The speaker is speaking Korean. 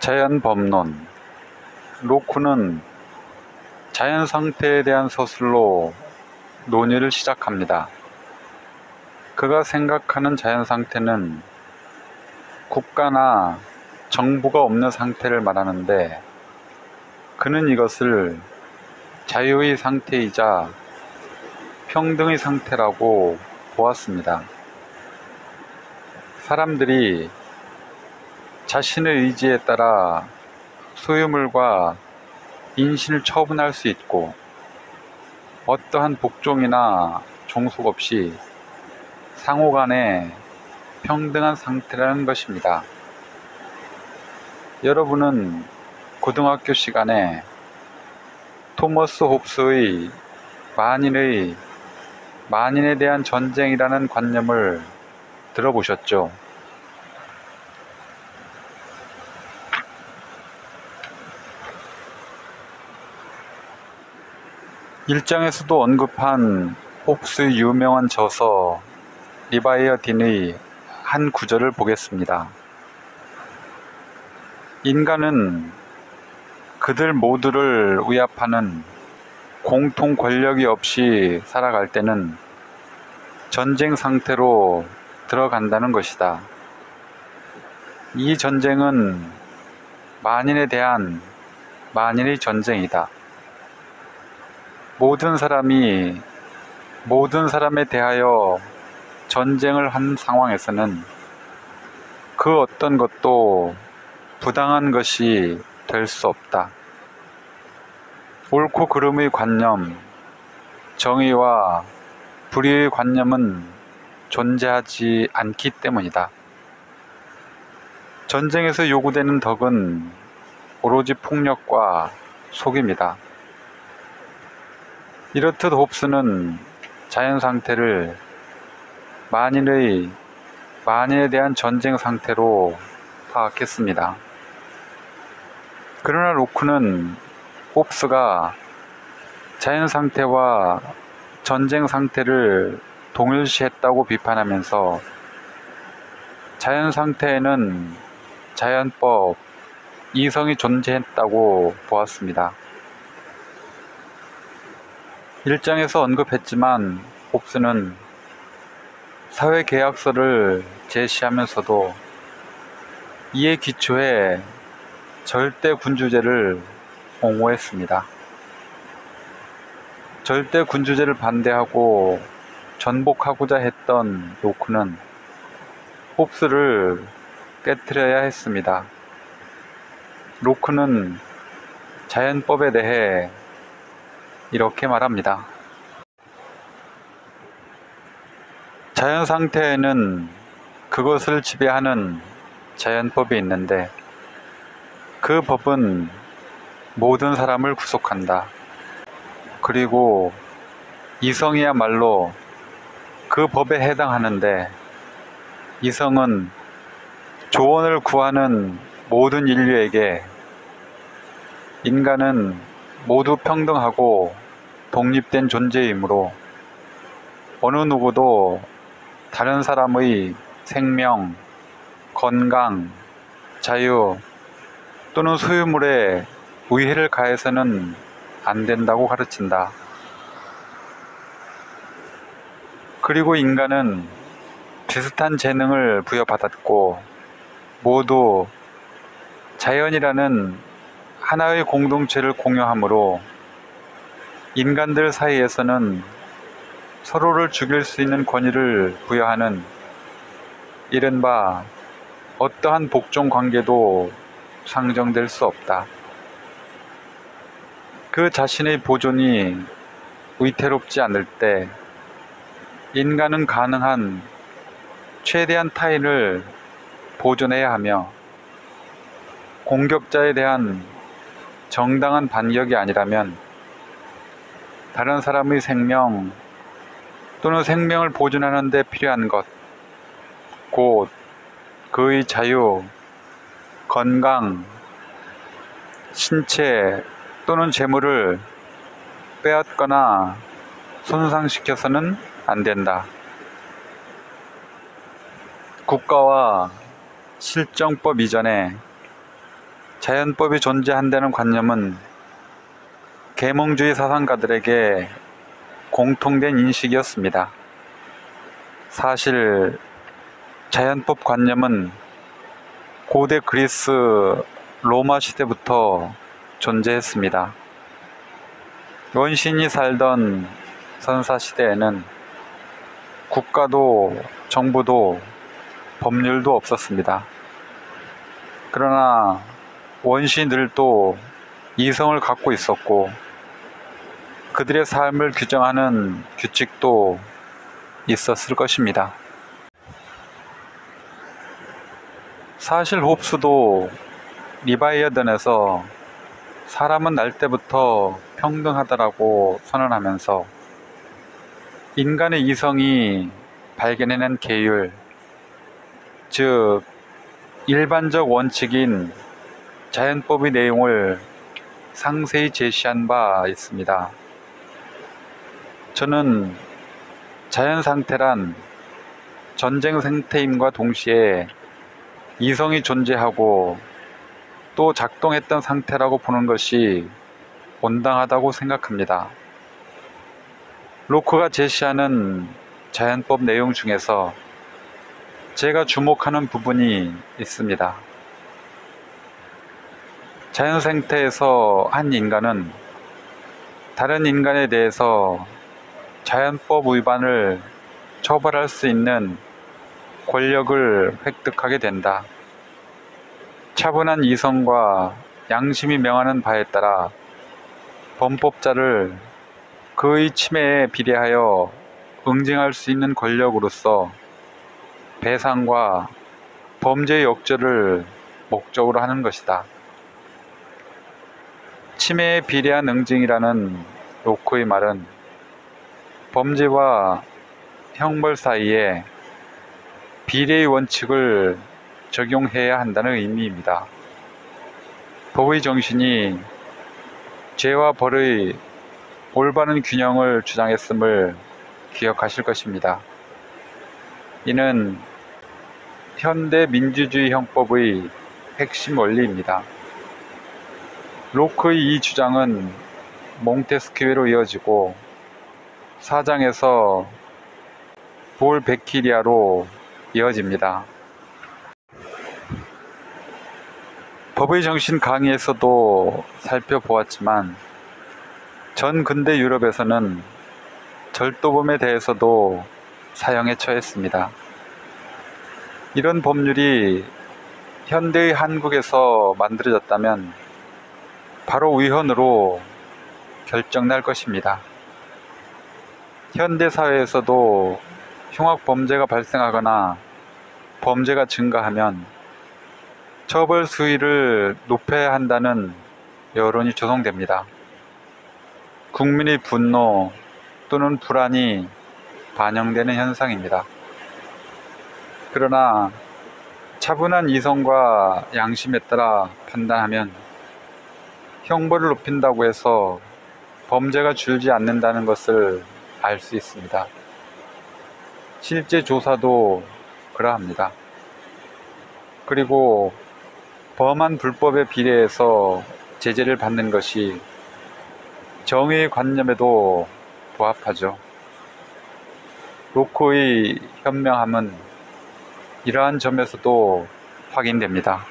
자연법론. 로쿠는 자연 상태에 대한 서술로 논의를 시작합니다. 그가 생각하는 자연 상태는 국가나 정부가 없는 상태를 말하는데, 그는 이것을 자유의 상태이자 평등의 상태라고 보았습니다. 사람들이 자신의 의지에 따라 소유물과 인신을 처분할 수 있고, 어떠한 복종이나 종속 없이 상호간에 평등한 상태라는 것입니다. 여러분은 고등학교 시간에 토머스 홉스의 만인에 대한 전쟁이라는 관념을 들어보셨죠? 일장에서도 언급한 홉스의 유명한 저서 리바이어딘의 한 구절을 보겠습니다. 인간은 그들 모두를 위압하는 공통 권력이 없이 살아갈 때는 전쟁 상태로 들어간다는 것이다. 이 전쟁은 만인에 대한 만인의 전쟁이다. 모든 사람이 모든 사람에 대하여 전쟁을 한 상황에서는 그 어떤 것도 부당한 것이 될 수 없다. 옳고 그름의 관념, 정의와 불의의 관념은 존재하지 않기 때문이다. 전쟁에서 요구되는 덕은 오로지 폭력과 속임이다. 이렇듯 홉스는 자연 상태를 만인에 대한 전쟁 상태로 파악했습니다. 그러나 로쿠는 홉스가 자연 상태와 전쟁 상태를 동일시했다고 비판하면서 자연 상태에는 자연법, 이성이 존재했다고 보았습니다. 1장에서 언급했지만 홉스는 사회계약서를 제시하면서도 이에 기초해 절대군주제를 옹호했습니다. 절대군주제를 반대하고 전복하고자 했던 로쿠는 홉스를 깨트려야 했습니다. 로쿠는 자연법에 대해 이렇게 말합니다. 자연 상태에는 그것을 지배하는 자연법이 있는데, 그 법은 모든 사람을 구속한다. 그리고 이성이야말로 그 법에 해당하는데, 이성은 조언을 구하는 모든 인류에게 인간은 모두 평등하고 독립된 존재이므로 어느 누구도 다른 사람의 생명, 건강, 자유 또는 소유물에 위해를 가해서는 안 된다고 가르친다. 그리고 인간은 비슷한 재능을 부여받았고 모두 자연이라는 하나의 공동체를 공유하므로 인간들 사이에서는 서로를 죽일 수 있는 권위를 부여하는 이른바 어떠한 복종 관계도 상정될 수 없다. 그 자신의 보존이 위태롭지 않을 때 인간은 가능한 최대한 타인을 보존해야 하며, 공격자에 대한 정당한 반격이 아니라면 다른 사람의 생명 또는 생명을 보존하는 데 필요한 것, 곧 그의 자유, 건강, 신체 또는 재물을 빼앗거나 손상시켜서는 안 된다. 국가와 실정법 이전에 자연법이 존재한다는 관념은 계몽주의 사상가들에게 공통된 인식이었습니다. 사실 자연법 관념은 고대 그리스, 로마 시대부터 존재했습니다. 원신이 살던 선사시대에는 국가도 정부도 법률도 없었습니다. 그러나 원시들도 이성을 갖고 있었고 그들의 삶을 규정하는 규칙도 있었을 것입니다. 사실 홉스도 리바이어던에서 사람은 날 때부터 평등하다라고 선언하면서 인간의 이성이 발견해낸 계율, 즉 일반적 원칙인 자연법의 내용을 상세히 제시한 바 있습니다. 저는 자연 상태란 전쟁 상태임과 동시에 이성이 존재하고 또 작동했던 상태라고 보는 것이 온당하다고 생각합니다. 로크가 제시하는 자연법 내용 중에서 제가 주목하는 부분이 있습니다. 자연 상태에서 한 인간은 다른 인간에 대해서 자연법 위반을 처벌할 수 있는 권력을 획득하게 된다. 차분한 이성과 양심이 명하는 바에 따라 범법자를 그의 침해에 비례하여 응징할 수 있는 권력으로서 배상과 범죄의 역조를 목적으로 하는 것이다. 침해에 비례한 응징이라는 로크의 말은 범죄와 형벌 사이에 비례의 원칙을 적용해야 한다는 의미입니다. 법의 정신이 죄와 벌의 올바른 균형을 주장했음을 기억하실 것입니다. 이는 현대 민주주의 형법의 핵심 원리입니다. 로크의 이 주장은 몽테스키웨로 이어지고 사장에서 볼 베키리아로 이어집니다. 법의 정신 강의에서도 살펴보았지만 전 근대 유럽에서는 절도범에 대해서도 사형에 처했습니다. 이런 법률이 현대의 한국에서 만들어졌다면 바로 위헌으로 결정날 것입니다. 현대 사회에서도 흉악 범죄가 발생하거나 범죄가 증가하면 처벌 수위를 높여야 한다는 여론이 조성됩니다. 국민의 분노 또는 불안이 반영되는 현상입니다. 그러나 차분한 이성과 양심에 따라 판단하면 형벌을 높인다고 해서 범죄가 줄지 않는다는 것을 알 수 있습니다. 실제 조사도 그러합니다. 그리고 범한 불법에 비례해서 제재를 받는 것이 정의의 관념에도 부합하죠. 로크의 현명함은 이러한 점에서도 확인됩니다.